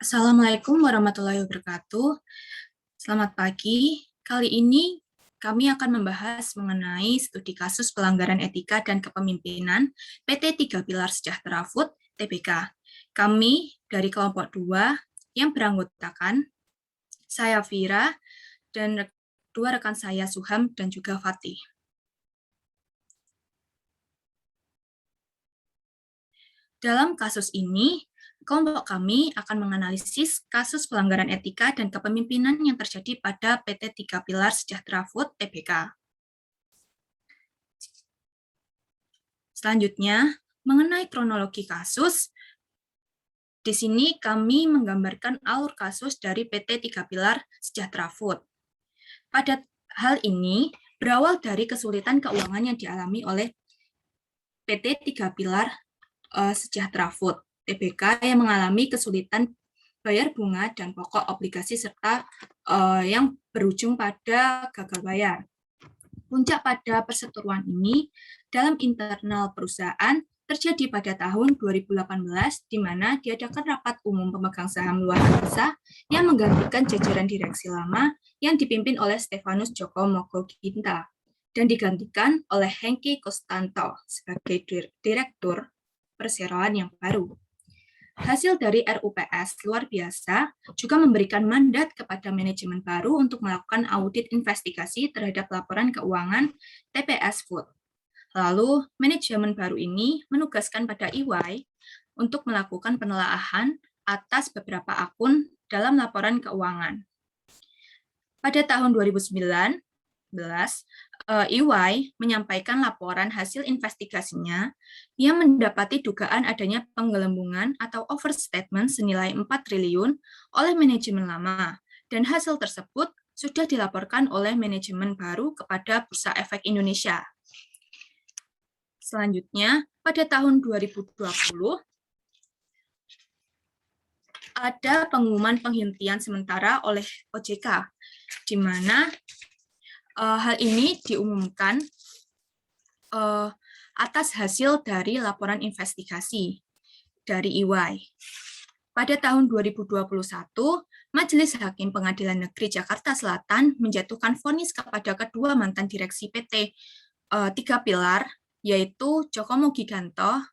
Assalamualaikum warahmatullahi wabarakatuh. Selamat pagi. Kali ini kami akan membahas mengenai studi kasus pelanggaran etika dan kepemimpinan PT Tiga Pilar Sejahtera Food (TBK). Kami dari kelompok 2 yang beranggotakan saya Vira dan dua rekan saya Suham dan juga Fatih. Dalam kasus ini, kelompok kami akan menganalisis kasus pelanggaran etika dan kepemimpinan yang terjadi pada PT Tiga Pilar Sejahtera Food (TBK). Selanjutnya, mengenai kronologi kasus, di sini kami menggambarkan alur kasus dari PT Tiga Pilar Sejahtera Food. Pada hal ini, berawal dari kesulitan keuangan yang dialami oleh PT Tiga Pilar Sejahtera Food (TBK) yang mengalami kesulitan bayar bunga dan pokok obligasi serta yang berujung pada gagal bayar. Puncak pada perseteruan ini dalam internal perusahaan terjadi pada tahun 2018, di mana diadakan rapat umum pemegang saham luar biasa yang menggantikan jajaran direksi lama yang dipimpin oleh Stefanus Joko Mogoginta dan digantikan oleh Hengki Kostanto sebagai direktur perseroan yang baru. Hasil dari RUPS luar biasa juga memberikan mandat kepada manajemen baru untuk melakukan audit investigasi terhadap laporan keuangan TPS Food. Lalu, manajemen baru ini menugaskan pada EY untuk melakukan penelaahan atas beberapa akun dalam laporan keuangan. Pada tahun 2019, EY menyampaikan laporan hasil investigasinya yang mendapati dugaan adanya penggelembungan atau overstatement senilai 4 triliun oleh manajemen lama, dan hasil tersebut sudah dilaporkan oleh manajemen baru kepada Bursa Efek Indonesia. Selanjutnya, pada tahun 2020, ada pengumuman penghentian sementara oleh OJK, di mana hal ini diumumkan atas hasil dari laporan investigasi dari EY. Pada tahun 2021, Majelis Hakim Pengadilan Negeri Jakarta Selatan menjatuhkan vonis kepada kedua mantan direksi PT Tiga Pilar, yaitu Joko Mogiganto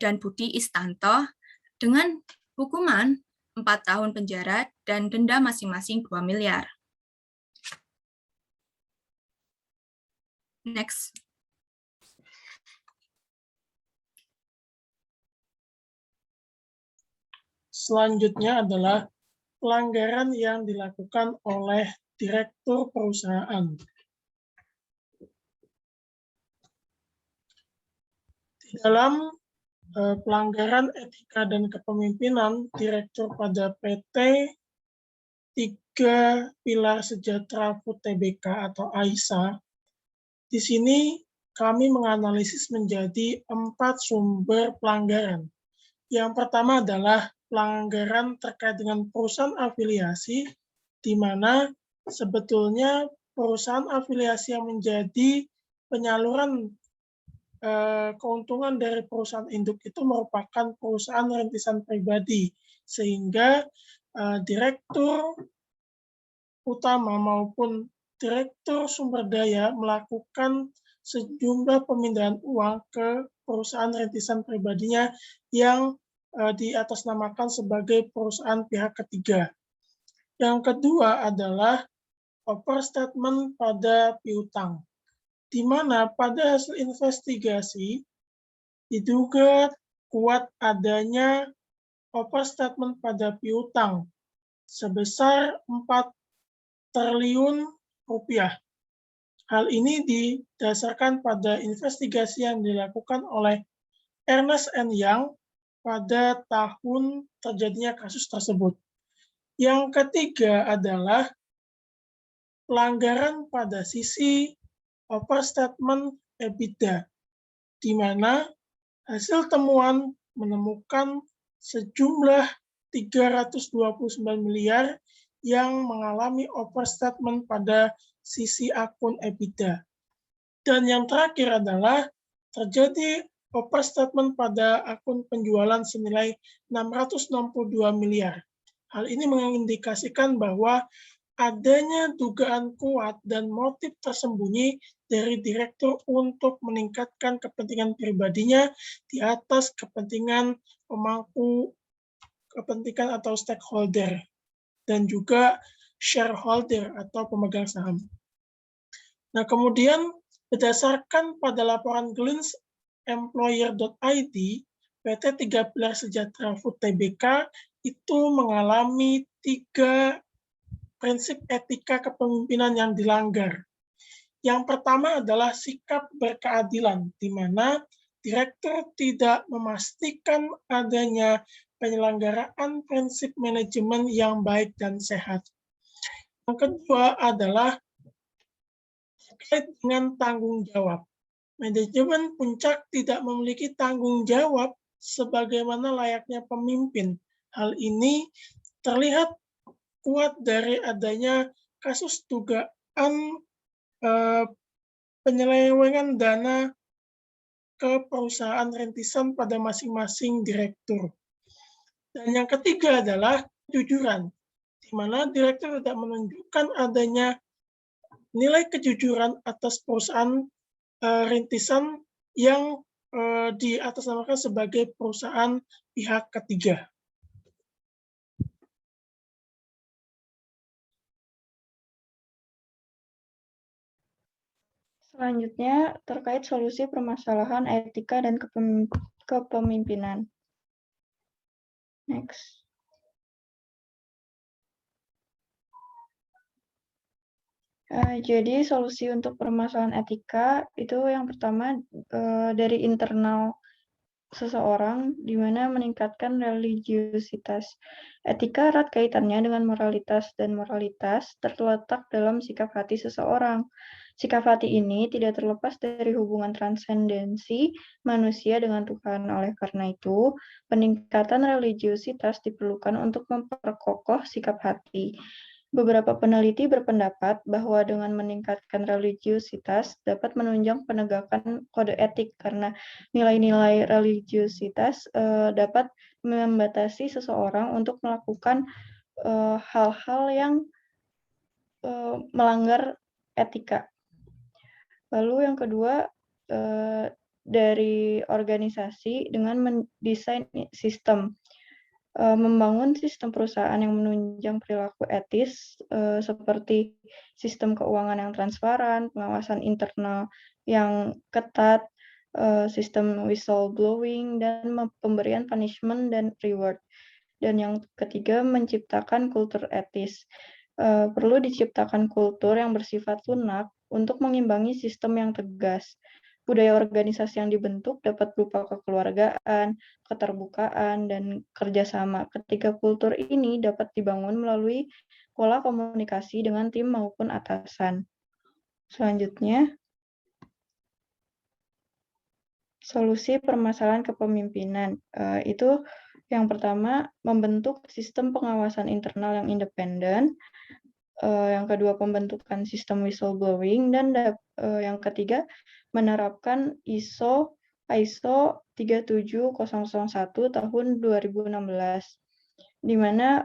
dan Budi Istanto, dengan hukuman 4 tahun penjara dan denda masing-masing 2 miliar. Next. Selanjutnya adalah pelanggaran yang dilakukan oleh direktur perusahaan. Di dalam pelanggaran etika dan kepemimpinan direktur pada PT Tiga Pilar Sejahtera Food TBK atau AISA, di sini kami menganalisis menjadi 4 sumber pelanggaran. Yang pertama adalah pelanggaran terkait dengan perusahaan afiliasi, di mana sebetulnya perusahaan afiliasi yang menjadi penyaluran keuntungan dari perusahaan induk itu merupakan perusahaan rintisan pribadi, sehingga direktur utama maupun direktur sumber daya melakukan sejumlah pemindahan uang ke perusahaan rintisan pribadinya yang diatasnamakan sebagai perusahaan pihak ketiga. Yang kedua adalah overstatement pada piutang, di mana pada hasil investigasi diduga kuat adanya overstatement pada piutang sebesar 4 triliun rupiah. Hal ini didasarkan pada investigasi yang dilakukan oleh Ernst & Young pada tahun terjadinya kasus tersebut. Yang ketiga adalah pelanggaran pada sisi overstatement EBITDA, di mana hasil temuan menemukan sejumlah 329 miliar yang mengalami overstatement pada sisi akun EBITDA. Dan yang terakhir adalah terjadi offer statement pada akun penjualan senilai 662 miliar. Hal ini mengindikasikan bahwa adanya dugaan kuat dan motif tersembunyi dari direktur untuk meningkatkan kepentingan pribadinya di atas kepentingan pemangku kepentingan atau stakeholder dan juga shareholder atau pemegang saham. Nah, kemudian berdasarkan pada laporan Glens Employer.id, PT 3 Pilar Sejahtera Food Tbk itu mengalami 3 prinsip etika kepemimpinan yang dilanggar. Yang pertama adalah sikap berkeadilan, di mana direktur tidak memastikan adanya penyelenggaraan prinsip manajemen yang baik dan sehat. Yang kedua adalah terkait dengan tanggung jawab. Manajemen puncak tidak memiliki tanggung jawab sebagaimana layaknya pemimpin. Hal ini terlihat kuat dari adanya kasus dugaan penyelewengan dana ke perusahaan rintisan pada masing-masing direktur. Dan yang ketiga adalah kejujuran, di mana direktur tidak menunjukkan adanya nilai kejujuran atas perusahaan rintisan yang diatasnamakan sebagai perusahaan pihak ketiga. Selanjutnya, terkait solusi permasalahan etika dan kepemimpinan. Next. Jadi solusi untuk permasalahan etika itu yang pertama dari internal seseorang, di mana meningkatkan religiusitas. Etika erat kaitannya dengan moralitas, dan moralitas terletak dalam sikap hati seseorang. Sikap hati ini tidak terlepas dari hubungan transendensi manusia dengan Tuhan. Oleh karena itu, peningkatan religiusitas diperlukan untuk memperkokoh sikap hati. Beberapa peneliti berpendapat bahwa dengan meningkatkan religiusitas dapat menunjang penegakan kode etik karena nilai-nilai religiusitas dapat membatasi seseorang untuk melakukan hal-hal yang melanggar etika. Lalu yang kedua, dari organisasi dengan mendesain sistem. Membangun sistem perusahaan yang menunjang perilaku etis seperti sistem keuangan yang transparan, pengawasan internal yang ketat, sistem whistleblowing, dan pemberian punishment dan reward. Dan yang ketiga, menciptakan kultur etis. Perlu diciptakan kultur yang bersifat lunak untuk mengimbangi sistem yang tegas. Budaya organisasi yang dibentuk dapat berupa kekeluargaan, keterbukaan, dan kerjasama. Ketiga kultur ini dapat dibangun melalui pola komunikasi dengan tim maupun atasan. Selanjutnya, solusi permasalahan kepemimpinan. Itu yang pertama, membentuk sistem pengawasan internal yang independen. Yang kedua, pembentukan sistem whistleblowing, dan yang ketiga, menerapkan ISO 37001 tahun 2016, di mana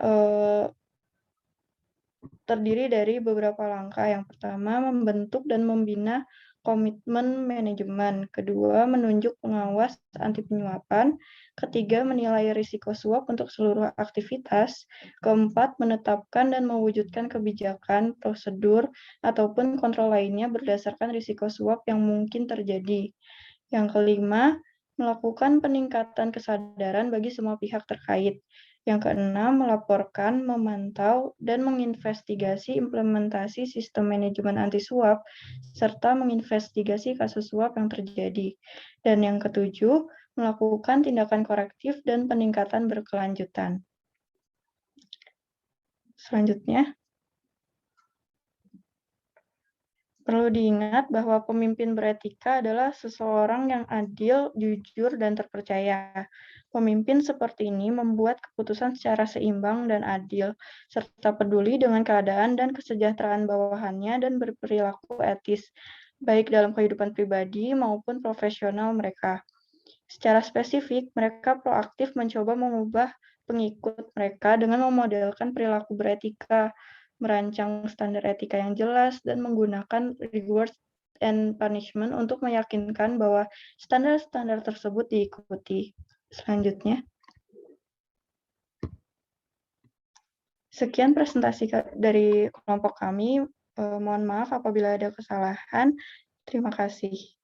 terdiri dari beberapa langkah. Yang pertama, membentuk dan membina komitmen manajemen. Kedua, menunjuk pengawas anti penyuapan. Ketiga, menilai risiko suap untuk seluruh aktivitas. Keempat, menetapkan dan mewujudkan kebijakan, prosedur, ataupun kontrol lainnya berdasarkan risiko suap yang mungkin terjadi. Yang kelima, melakukan peningkatan kesadaran bagi semua pihak terkait. Yang keenam, melaporkan, memantau, dan menginvestigasi implementasi sistem manajemen anti suap, serta menginvestigasi kasus suap yang terjadi. Dan yang ketujuh, melakukan tindakan korektif dan peningkatan berkelanjutan. Selanjutnya, perlu diingat bahwa pemimpin beretika adalah seseorang yang adil, jujur, dan terpercaya. Pemimpin seperti ini membuat keputusan secara seimbang dan adil, serta peduli dengan keadaan dan kesejahteraan bawahannya dan berperilaku etis, baik dalam kehidupan pribadi maupun profesional mereka. Secara spesifik, mereka proaktif mencoba mengubah pengikut mereka dengan memodelkan perilaku beretika, merancang standar etika yang jelas, dan menggunakan reward and punishment untuk meyakinkan bahwa standar-standar tersebut diikuti. Selanjutnya, sekian presentasi dari kelompok kami. Mohon maaf apabila ada kesalahan. Terima kasih.